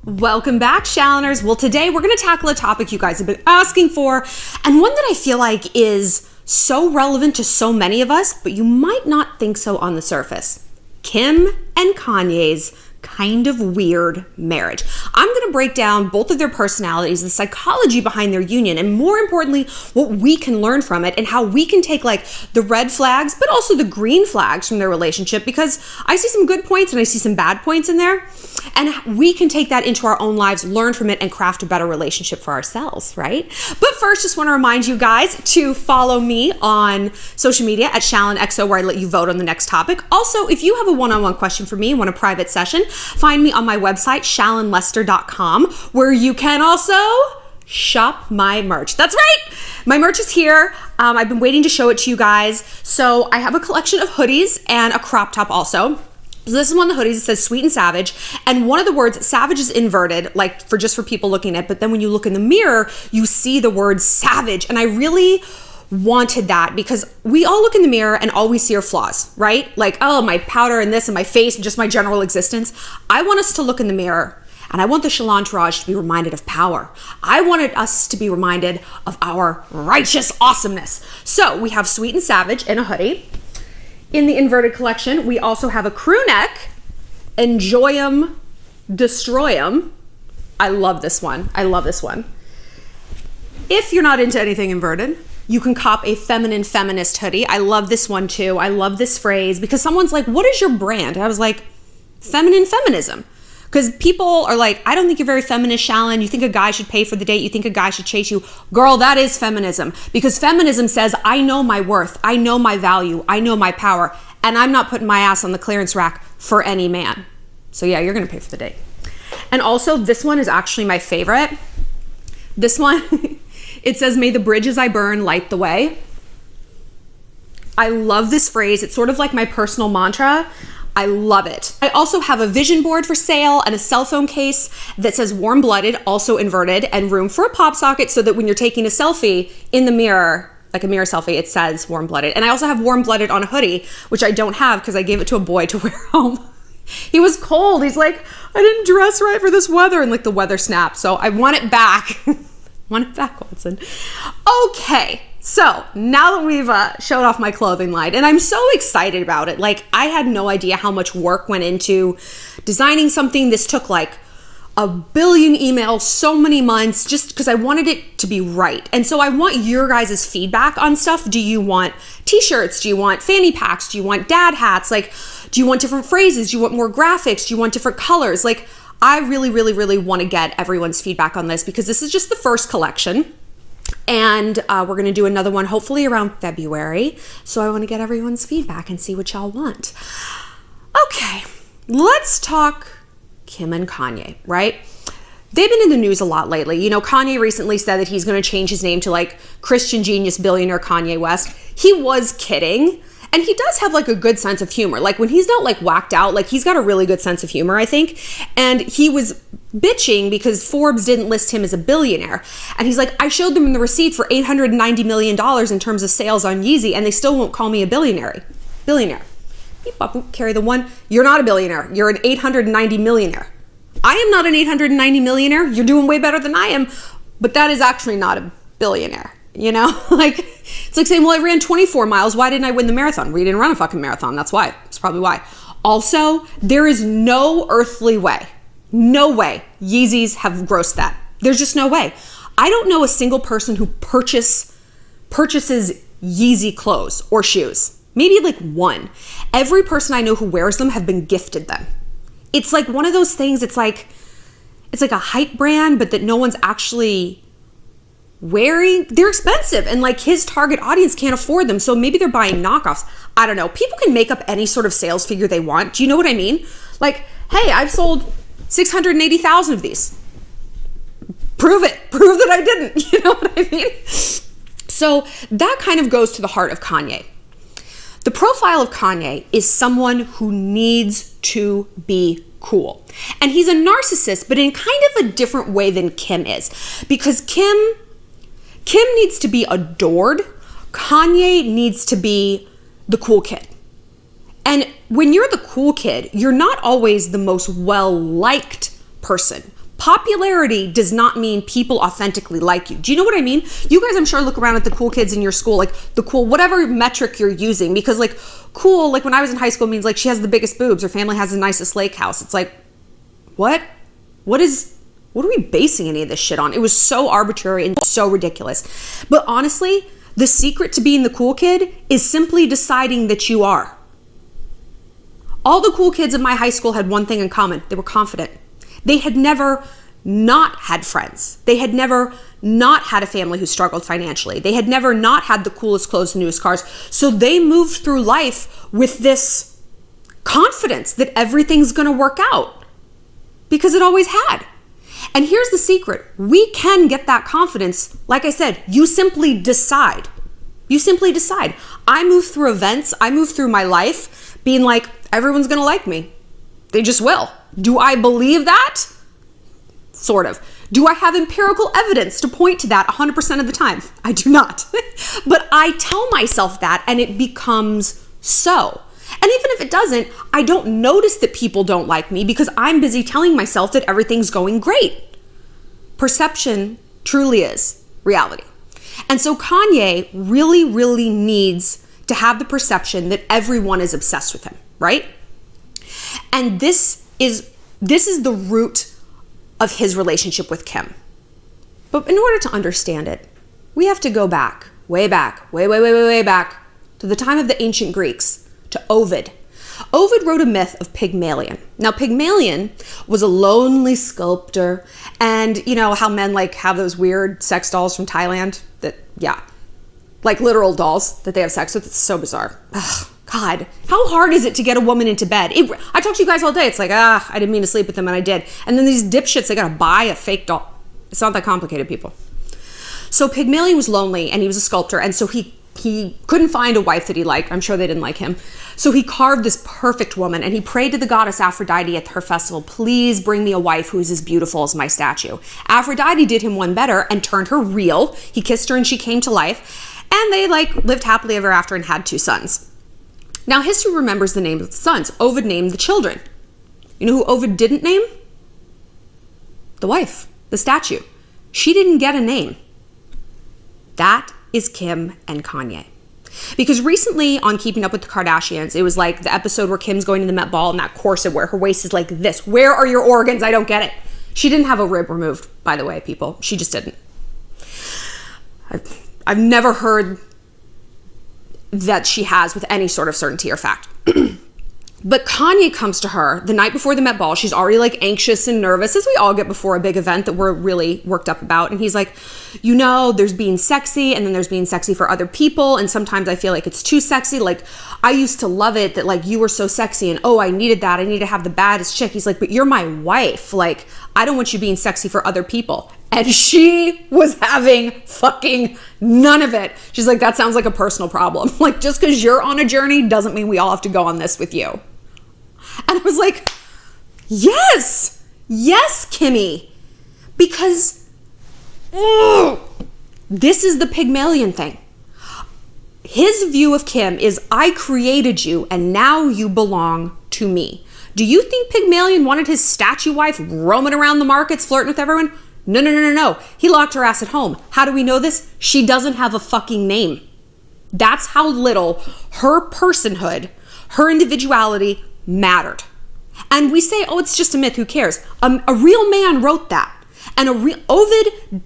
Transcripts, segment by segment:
Welcome back, Shalloners. Well, today we're going to tackle a topic you guys have been asking for, and one that I feel like is so relevant to so many of us, but you might not think so on the surface. Kim and Kanye's kind of weird marriage. I'm going to break down both of their personalities, the psychology behind their union, and more importantly, what we can learn from it and how we can take like the red flags, but also the green flags from their relationship, because I see some good points and I see some bad points in there. And we can take that into our own lives, learn from it, and craft a better relationship for ourselves, right? But first, just want to remind you guys to follow me on social media at ShallonXO, where I let you vote on the next topic. Also, if you have a one-on-one question for me and want a private session, find me on my website, shallonlester.com, where you can also shop my merch. That's right! My merch is here. I've been waiting to show it to you guys. So I have a collection of hoodies and a crop top also. So this is one of the hoodies. It says Sweet and Savage, and one of the words savage is inverted, like for people looking at it, but then when you look in the mirror, you see the word savage. And I really wanted that because we all look in the mirror and all we see are flaws, right? Like, oh, my powder and this and my face and just my general existence. I want us to look in the mirror, and I want the Shallon entourage to be reminded of power. I wanted us to be reminded of our righteous awesomeness. So we have Sweet and Savage in a hoodie. In the inverted collection, we also have a crew neck, Enjoy 'em, Destroy 'em. I love this one. I love this one. If you're not into anything inverted, you can cop a feminine feminist hoodie. I love this one too. I love this phrase because someone's like, what is your brand? And I was like, feminine feminism. Because people are like, I don't think you're very feminist, Shallon. You think a guy should pay for the date. You think a guy should chase you. Girl, that is feminism. Because feminism says, I know my worth. I know my value. I know my power. And I'm not putting my ass on the clearance rack for any man. So yeah, you're going to pay for the date. And also, this one is actually my favorite. This one, it says, may the bridges I burn light the way. I love this phrase. It's sort of like my personal mantra. I love it. I also have a vision board for sale and a cell phone case that says warm-blooded, also inverted, and room for a pop socket so that when you're taking a selfie in the mirror, like a mirror selfie, it says warm-blooded. And I also have warm-blooded on a hoodie, which I don't have because I gave it to a boy to wear home. He was cold. He's like, I didn't dress right for this weather. And like the weather snapped. So I want it back. Want it back, Watson. Okay. So now that we've showed off my clothing line, and I'm so excited about it. Like, I had no idea how much work went into designing something. This took like a billion emails, so many months, just because I wanted it to be right. And so I want your guys' feedback on stuff. Do you want t-shirts? Do you want fanny packs? Do you want dad hats? Like, do you want different phrases? Do you want more graphics? Do you want different colors? Like, I really, really, really want to get everyone's feedback on this because this is just the first collection. And we're going to do another one hopefully around February. So I want to get everyone's feedback and see what y'all want. Okay, let's talk Kim and Kanye, right? They've been in the news a lot lately. You know, Kanye recently said that he's going to change his name to like Christian genius billionaire Kanye West. He was kidding. And he does have like a good sense of humor. Like when he's not like whacked out, like he's got a really good sense of humor, I think. And he was bitching because Forbes didn't list him as a billionaire. And he's like, I showed them the receipt for $890 million in terms of sales on Yeezy, and they still won't call me a billionaire. Beep, bop, boop, carry the one. You're not a billionaire. You're an 890 millionaire. I am not an 890 millionaire. You're doing way better than I am. But that is actually not a billionaire. You know, like, it's like saying, well, I ran 24 miles. Why didn't I win the marathon? We didn't run a fucking marathon. That's why. That's probably why. Also, there is no earthly way, no way Yeezys have grossed that. There's just no way. I don't know a single person who purchases Yeezy clothes or shoes. Maybe like one. Every person I know who wears them have been gifted them. It's like one of those things. It's like a hype brand, but that no one's actually wearing. They're expensive, and like his target audience can't afford them, so maybe they're buying knockoffs. I don't know. People can make up any sort of sales figure they want. Do you know what I mean? Like, hey, I've sold 680,000 of these. Prove it. Prove that I didn't. You know what I mean? So that kind of goes to the heart of Kanye. The profile of Kanye is someone who needs to be cool. And he's a narcissist, but in kind of a different way than Kim is. Because Kim needs to be adored. Kanye needs to be the cool kid. And when you're the cool kid, you're not always the most well-liked person. Popularity does not mean people authentically like you. Do you know what I mean? You guys, I'm sure, look around at the cool kids in your school, like the cool, whatever metric you're using, because like cool, like when I was in high school means like she has the biggest boobs, her family has the nicest lake house. It's like, what are we basing any of this shit on? It was so arbitrary and so ridiculous. But honestly, the secret to being the cool kid is simply deciding that you are. All the cool kids in my high school had one thing in common. They were confident. They had never not had friends. They had never not had a family who struggled financially. They had never not had the coolest clothes and newest cars. So they moved through life with this confidence that everything's going to work out because it always had. And here's the secret. We can get that confidence. Like I said, you simply decide. You simply decide. I move through events. I move through my life being like, everyone's going to like me. They just will. Do I believe that? Sort of. Do I have empirical evidence to point to that 100% of the time? I do not. But I tell myself that and it becomes so. And even if it doesn't, I don't notice that people don't like me because I'm busy telling myself that everything's going great. Perception truly is reality. And so Kanye really, really needs to have the perception that everyone is obsessed with him, right? And this is the root of his relationship with Kim. But in order to understand it, we have to go back, way back to the time of the ancient Greeks, to Ovid. Ovid wrote a myth of Pygmalion. Now, Pygmalion was a lonely sculptor, and you know how men like have those weird sex dolls from Thailand that, yeah, like literal dolls that they have sex with. It's so bizarre. Ugh. God, how hard is it to get a woman into bed? I talk to you guys all day. It's like, I didn't mean to sleep with them and I did. And then these dipshits, they gotta buy a fake doll. It's not that complicated, people. So Pygmalion was lonely and he was a sculptor. And so he couldn't find a wife that he liked. I'm sure they didn't like him. So he carved this perfect woman and he prayed to the goddess Aphrodite at her festival, please bring me a wife who is as beautiful as my statue. Aphrodite did him one better and turned her real. He kissed her and she came to life. And they lived happily ever after and had 2 sons. Now, history remembers the names of the sons. Ovid named the children. You know who Ovid didn't name? The wife, the statue. She didn't get a name. That is Kim and Kanye. Because recently on Keeping Up with the Kardashians, it was like the episode where Kim's going to the Met Ball in that corset where her waist is like this. Where are your organs? I don't get it. She didn't have a rib removed, by the way, people. She just didn't. I've never heard that she has with any sort of certainty or fact. But Kanye comes to her the night before the Met Ball. She's already anxious and nervous, as we all get before a big event that we're really worked up about. And he's like, you know, there's being sexy and then there's being sexy for other people. And sometimes I feel like it's too sexy. I used to love it that you were so sexy and I needed that. I need to have the baddest chick. He's like, but you're my wife. I don't want you being sexy for other people. And she was having fucking none of it. She's like, that sounds like a personal problem. Just because you're on a journey doesn't mean we all have to go on this with you. And I was like, yes, Kimmy. Because this is the Pygmalion thing. His view of Kim is, I created you and now you belong to me. Do you think Pygmalion wanted his statue wife roaming around the markets flirting with everyone? No. He locked her ass at home. How do we know this? She doesn't have a fucking name. That's how little her personhood, her individuality mattered. And we say, it's just a myth, who cares? A real man wrote that. And Ovid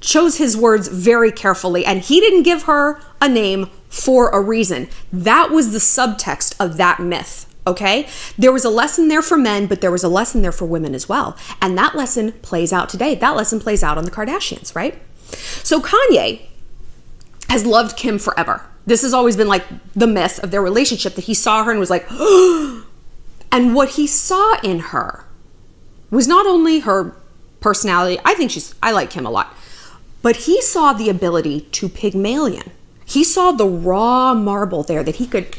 chose his words very carefully, and he didn't give her a name for a reason. That was the subtext of that myth, okay? There was a lesson there for men, but there was a lesson there for women as well. And that lesson plays out today. That lesson plays out on the Kardashians, right? So Kanye has loved Kim forever. This has always been the myth of their relationship, that he saw her and was like, and what he saw in her was not only her personality. I like Kim a lot, but he saw the ability to Pygmalion. He saw the raw marble there that he could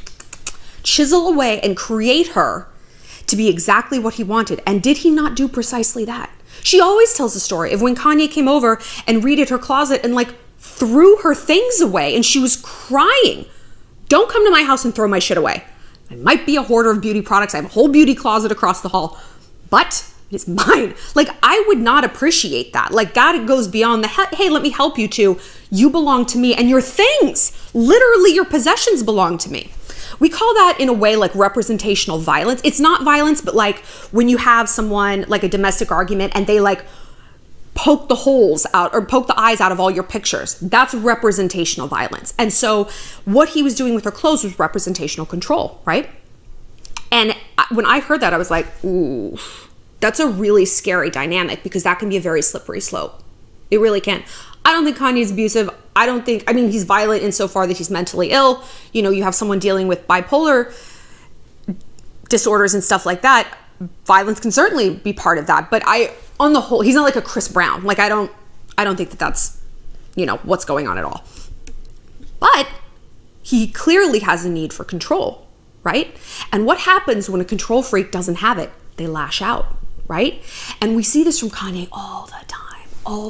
chisel away and create her to be exactly what he wanted. And did he not do precisely that? She always tells the story of when Kanye came over and raided her closet and threw her things away, and she was crying. Don't come to my house and throw my shit away. I might be a hoarder of beauty products. I have a whole beauty closet across the hall, but It is mine. Like, I would not appreciate that. Like, that goes beyond the, hey, let me help you, to you belong to me and your things, literally your possessions belong to me. We call that, in a way, like representational violence. It's not violence, but like when you have someone, like a domestic argument, and they like poke the holes out or poke the eyes out of all your pictures. That's representational violence. And so what he was doing with her clothes was representational control, right? And when I heard that, I was like, ooh, that's a really scary dynamic, because that can be a very slippery slope. It really can. I don't think Kanye's abusive. I mean, he's violent insofar that he's mentally ill. You know, you have someone dealing with bipolar disorders and stuff like that. Violence can certainly be part of that. But on the whole, he's not like a Chris Brown. Like, I don't think that that's, you know, what's going on at all. But he clearly has a need for control, right? And what happens when a control freak doesn't have it? They lash out, right? And we see this from Kanye all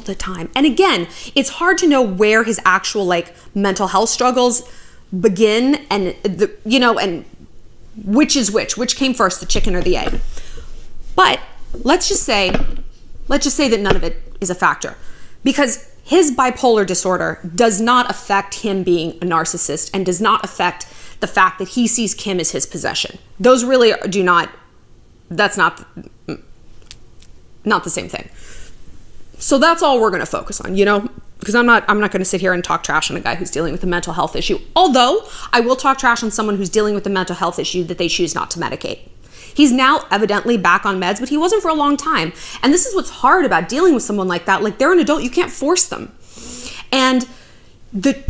the time. And again, it's hard to know where his actual like mental health struggles begin, and and which is which came first, the chicken or the egg. But let's just say that none of it is a factor, because his bipolar disorder does not affect him being a narcissist, and does not affect the fact that he sees Kim as his possession. Those really do not, that's not the same thing. So that's all we're going to focus on, you know, because I'm not going to sit here and talk trash on a guy who's dealing with a mental health issue. Although I will talk trash on someone who's dealing with a mental health issue that they choose not to medicate. He's now evidently back on meds, but he wasn't for a long time. And this is what's hard about dealing with someone like that. Like, they're an adult, you can't force them. And the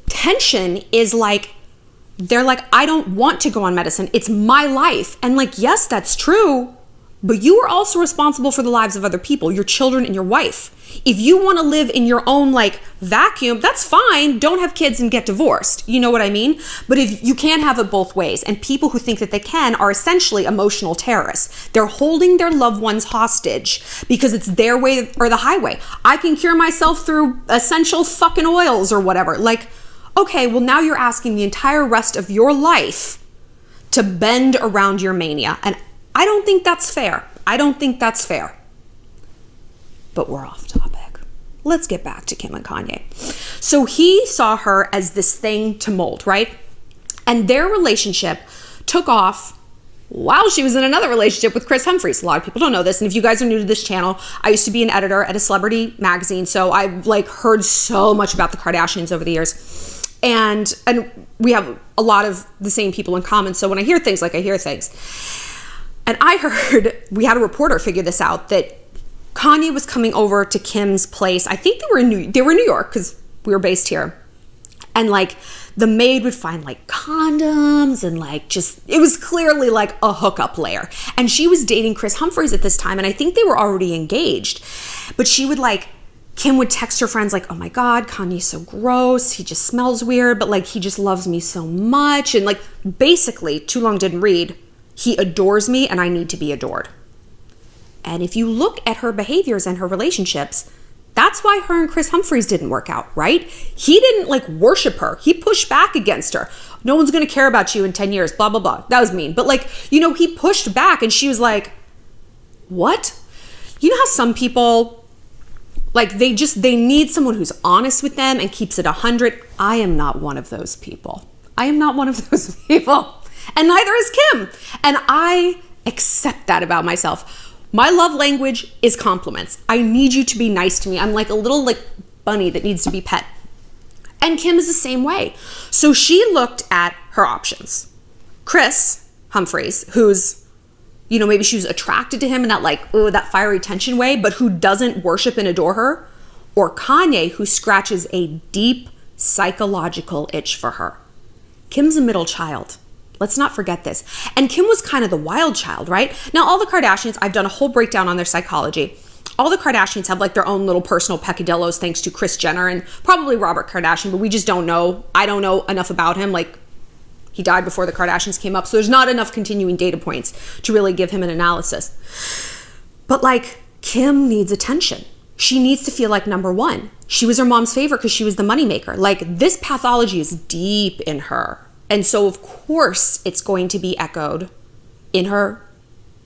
tension is like, they're like, I don't want to go on medicine. It's my life. And like, yes, that's true. But you are also responsible for the lives of other people, your children and your wife. If you want to live in your own like vacuum, that's fine. Don't have kids and get divorced. You know what I mean? But if you can't have it both ways, and people who think that they can are essentially emotional terrorists. They're holding their loved ones hostage because it's their way or the highway. I can cure myself through essential fucking oils or whatever. Like, okay, well, now you're asking the entire rest of your life to bend around your mania. And I don't think that's fair. But we're off topic. Let's get back to Kim and Kanye. So he saw her as this thing to mold, right? And their relationship took off while she was in another relationship with Kris Humphries. A lot of people don't know this. And if you guys are new to this channel, I used to be an editor at a celebrity magazine. So I've like heard so much about the Kardashians over the years. And we have a lot of the same people in common. So when I hear things, I hear things. And I heard, we had a reporter figure this out, that Kanye was coming over to Kim's place. I think they were in New York, because we were based here. And like the maid would find like condoms and like just, it was clearly like a hookup layer. And she was dating Kris Humphries at this time. And I think they were already engaged. But she would like, Kim would text her friends like, oh my God, Kanye's so gross. He just smells weird, but like he just loves me so much. And like basically, too long didn't read, he adores me and I need to be adored. And if you look at her behaviors and her relationships, that's why her and Kris Humphries didn't work out, right? He didn't like worship her. He pushed back against her. No one's going to care about you in 10 years, blah, blah, blah. That was mean. But like, you know, he pushed back and she was like, what? You know how some people, like they need someone who's honest with them and keeps it 100. I am not one of those people. And neither is Kim. And I accept that about myself. My love language is compliments. I need you to be nice to me. I'm like a little like bunny that needs to be pet. And Kim is the same way. So she looked at her options. Kris Humphries, who's, you know, maybe she was attracted to him in that like, oh, that fiery tension way, but who doesn't worship and adore her. Or Kanye, who scratches a deep psychological itch for her. Kim's a middle child. Let's not forget this. And Kim was kind of the wild child, right? Now, all the Kardashians, I've done a whole breakdown on their psychology. All the Kardashians have like their own little personal peccadillos thanks to Kris Jenner and probably Robert Kardashian, but we just don't know. I don't know enough about him. Like, he died before the Kardashians came up, so there's not enough continuing data points to really give him an analysis. But like, Kim needs attention. She needs to feel like number one. She was her mom's favorite because she was the moneymaker. Like, this pathology is deep in her. And so, of course, it's going to be echoed in her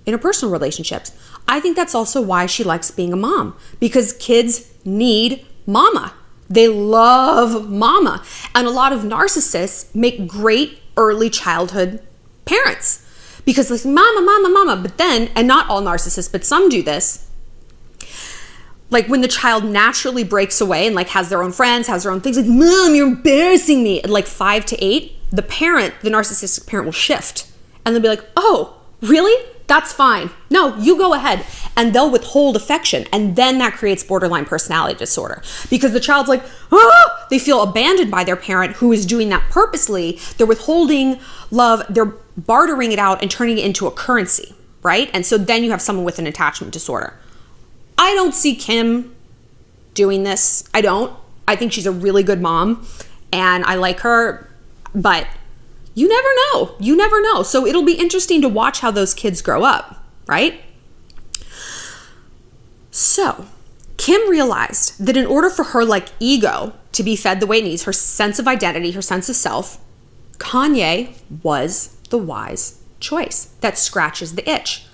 interpersonal relationships. I think that's also why she likes being a mom, because kids need mama. They love mama. And a lot of narcissists make great early childhood parents because like mama, mama, mama. But then, and not all narcissists, but some do this. Like when the child naturally breaks away and like has their own friends, has their own things, like, Mom, you're embarrassing me. At like 5 to 8, the narcissistic parent will shift and they'll be like, oh, really? That's fine. No, you go ahead. And they'll withhold affection. And then that creates borderline personality disorder because the child's like, oh, they feel abandoned by their parent who is doing that purposely. They're withholding love. They're bartering it out and turning it into a currency, right? And so then you have someone with an attachment disorder. I don't see Kim doing this. I don't. I think she's a really good mom and I like her, but you never know. You never know. So it'll be interesting to watch how those kids grow up, right? So Kim realized that in order for her like ego to be fed the way it needs, her sense of identity, her sense of self, Kanye was the wise choice that scratches the itch.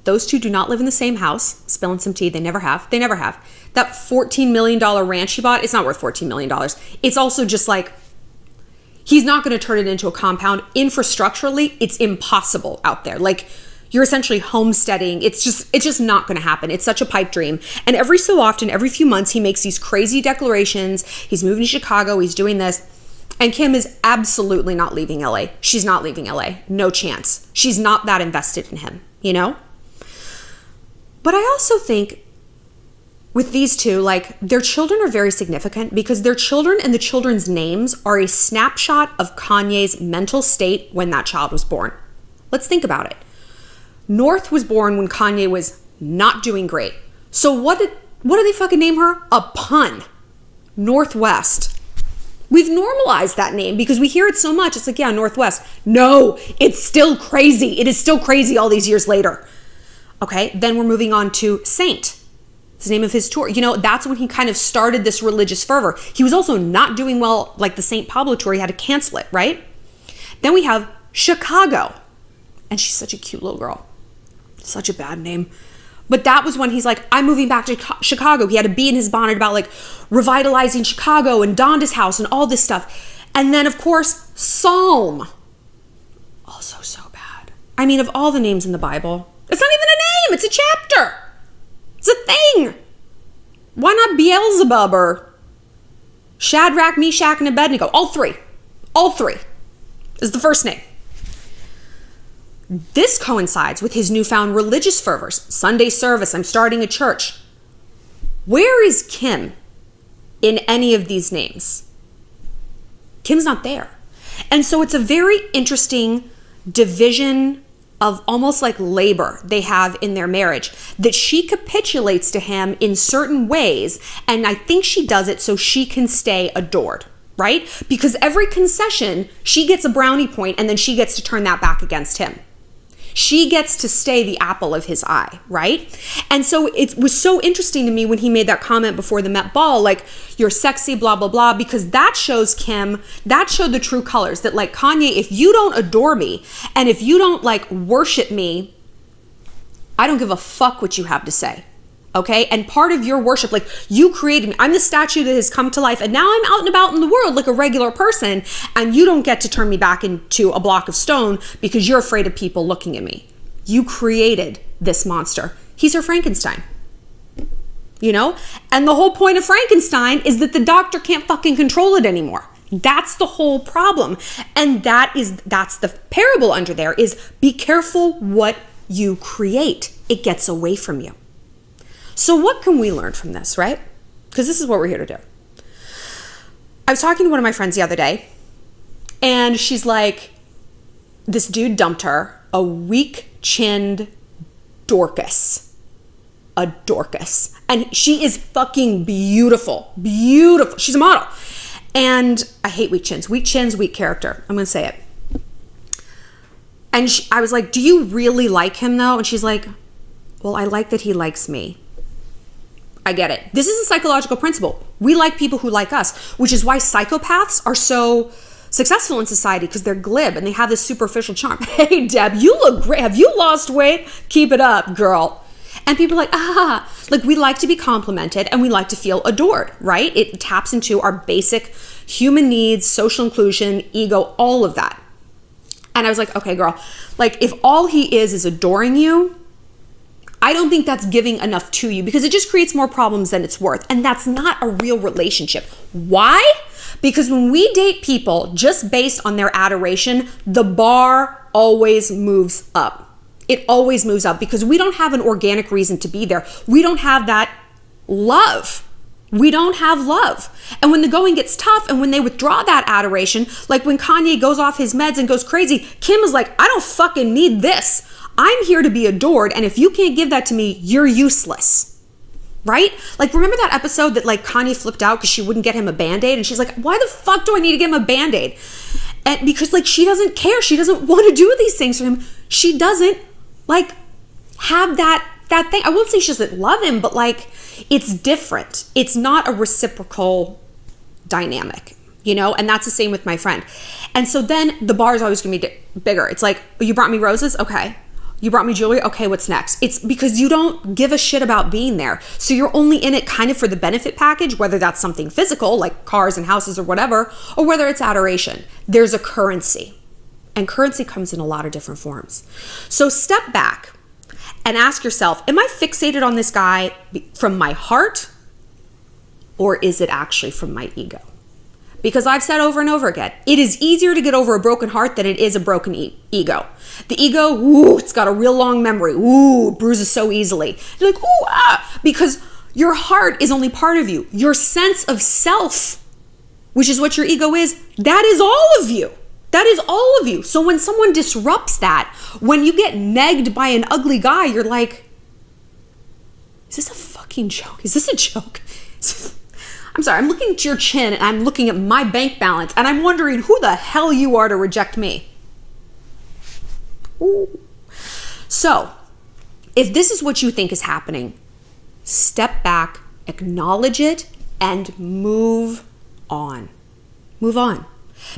Those two do not live in the same house. Spilling some tea. They never have. They never have. That $14 million ranch he bought, it's not worth $14 million. It's also just like, he's not going to turn it into a compound. Infrastructurally, it's impossible out there. Like you're essentially homesteading. It's just not going to happen. It's such a pipe dream. And every so often, every few months, he makes these crazy declarations. He's moving to Chicago. He's doing this. And Kim is absolutely not leaving LA. She's not leaving LA. No chance. She's not that invested in him, you know? But I also think with these two, like their children are very significant because their children and the children's names are a snapshot of Kanye's mental state when that child was born. Let's think about it. North was born when Kanye was not doing great. So what did they fucking name her? A pun. Northwest. We've normalized that name because we hear it so much. It's like, yeah, Northwest. No, it's still crazy. It is still crazy all these years later. Okay, then we're moving on to Saint. It's the name of his tour. You know, that's when he kind of started this religious fervor. He was also not doing well, like the St. Pablo tour. He had to cancel it, right? Then we have Chicago. And she's such a cute little girl. Such a bad name. But that was when he's like, I'm moving back to Chicago. He had a bee in his bonnet about like revitalizing Chicago and Donda's house and all this stuff. And then, of course, Psalm. Also so bad. I mean, of all the names in the Bible, it's not even a name. It's a chapter. It's a thing. Why not Beelzebub or Shadrach, Meshach, and Abednego? All three is the first name. This coincides with his newfound religious fervors. Sunday service, I'm starting a church. Where is Kim in any of these names? Kim's not there. And so it's a very interesting division of almost like labor they have in their marriage, that she capitulates to him in certain ways. And I think she does it so she can stay adored, right? Because every concession, she gets a brownie point and then she gets to turn that back against him. She gets to stay the apple of his eye, right? And so it was so interesting to me when he made that comment before the Met Ball, like, you're sexy, blah, blah, blah, because that shows Kim, that showed the true colors that like, Kanye, if you don't adore me and if you don't like worship me, I don't give a fuck what you have to say. Okay. And part of your worship, like you created me. I'm the statue that has come to life. And now I'm out and about in the world like a regular person. And you don't get to turn me back into a block of stone because you're afraid of people looking at me. You created this monster. He's her Frankenstein. You know? And the whole point of Frankenstein is that the doctor can't fucking control it anymore. That's the whole problem. And that's the parable under there is be careful what you create. It gets away from you. So what can we learn from this, right? Because this is what we're here to do. I was talking to one of my friends the other day, and she's like, this dude dumped her, a weak-chinned Dorcas. A Dorcas. And she is fucking beautiful. Beautiful. She's a model. And I hate weak chins. Weak chins, weak character. I'm going to say it. And I was like, do you really like him, though? And she's like, well, I like that he likes me. I get it. This is a psychological principle. We like people who like us, which is why psychopaths are so successful in society because they're glib and they have this superficial charm. Hey, Deb, you look great. Have you lost weight? Keep it up, girl. And people are like, like we like to be complimented and we like to feel adored, right? It taps into our basic human needs, social inclusion, ego, all of that. And I was like, okay, girl, like if all he is adoring you, I don't think that's giving enough to you because it just creates more problems than it's worth. And that's not a real relationship. Why? Because when we date people just based on their adoration, the bar always moves up. It always moves up because we don't have an organic reason to be there. We don't have that love. We don't have love. And when the going gets tough and when they withdraw that adoration, like when Kanye goes off his meds and goes crazy, Kim is like, I don't fucking need this. I'm here to be adored. And if you can't give that to me, you're useless. Right? Like, remember that episode that like Kanye flipped out because she wouldn't get him a Band-Aid? And she's like, why the fuck do I need to get him a Band-Aid? And because like she doesn't care. She doesn't want to do these things for him. She doesn't like have that thing. I won't say she doesn't love him, but like it's different. It's not a reciprocal dynamic, you know? And that's the same with my friend. And so then the bar is always gonna be bigger. It's like, you brought me roses? Okay. You brought me jewelry? Okay, what's next? It's because you don't give a shit about being there. So you're only in it kind of for the benefit package, whether that's something physical, like cars and houses or whatever, or whether it's adoration. There's a currency. And currency comes in a lot of different forms. So step back and ask yourself, am I fixated on this guy from my heart, or is it actually from my ego? Because I've said over and over again, it is easier to get over a broken heart than it is a broken ego. The ego, ooh, it's got a real long memory. Ooh, it bruises so easily. You're like, ooh, because your heart is only part of you. Your sense of self, which is what your ego is, that is all of you. That is all of you. So when someone disrupts that, when you get negged by an ugly guy, you're like, is this a fucking joke? Is this a joke? I'm sorry, I'm looking at your chin and I'm looking at my bank balance and I'm wondering who the hell you are to reject me. Ooh. So if this is what you think is happening, step back, acknowledge it, and move on. Move on.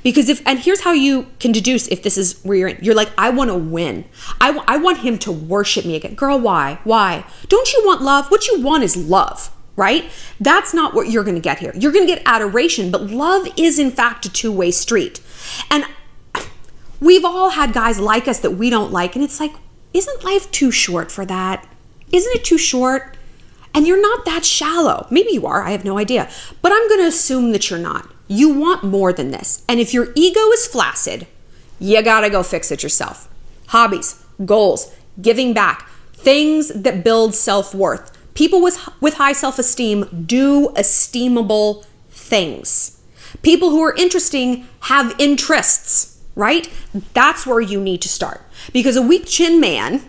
Because and here's how you can deduce if this is where you're like, I want to win. I want him to worship me again. Girl, why? Why? Don't you want love? What you want is love, right? That's not what you're going to get here. You're going to get adoration, but love is in fact a two-way street. And we've all had guys like us that we don't like. And it's like, isn't life too short for that? Isn't it too short? And you're not that shallow. Maybe you are, I have no idea. But I'm going to assume that you're not. You want more than this. And if your ego is flaccid, you gotta go fix it yourself. Hobbies, goals, giving back, things that build self-worth. People with high self-esteem do esteemable things. People who are interesting have interests, right? That's where you need to start. Because a weak chin man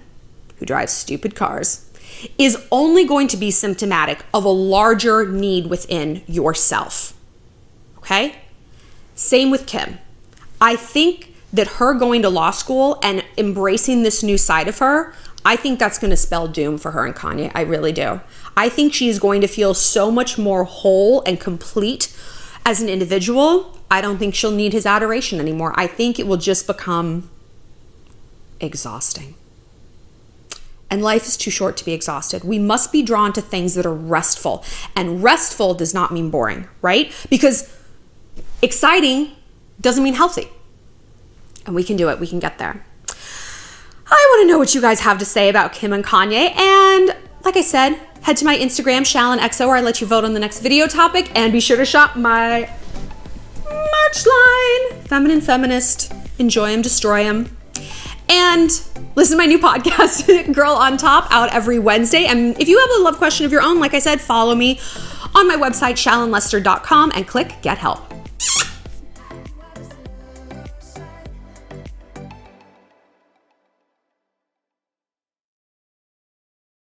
who drives stupid cars is only going to be symptomatic of a larger need within yourself. Okay? Same with Kim. I think that her going to law school and embracing this new side of her, I think that's going to spell doom for her and Kanye. I really do. I think she's going to feel so much more whole and complete as an individual. I don't think she'll need his adoration anymore. I think it will just become exhausting. And life is too short to be exhausted. We must be drawn to things that are restful. And restful does not mean boring, right? Because exciting doesn't mean healthy. And we can do it. We can get there. I want to know what you guys have to say about Kim and Kanye. And like I said, head to my Instagram, ShallonXO, where I let you vote on the next video topic. And be sure to shop my merch line. Feminine Feminist. Enjoy them, destroy them. And listen to my new podcast, Girl on Top, out every Wednesday. And if you have a love question of your own, like I said, follow me on my website, shallonlester.com, and click Get Help.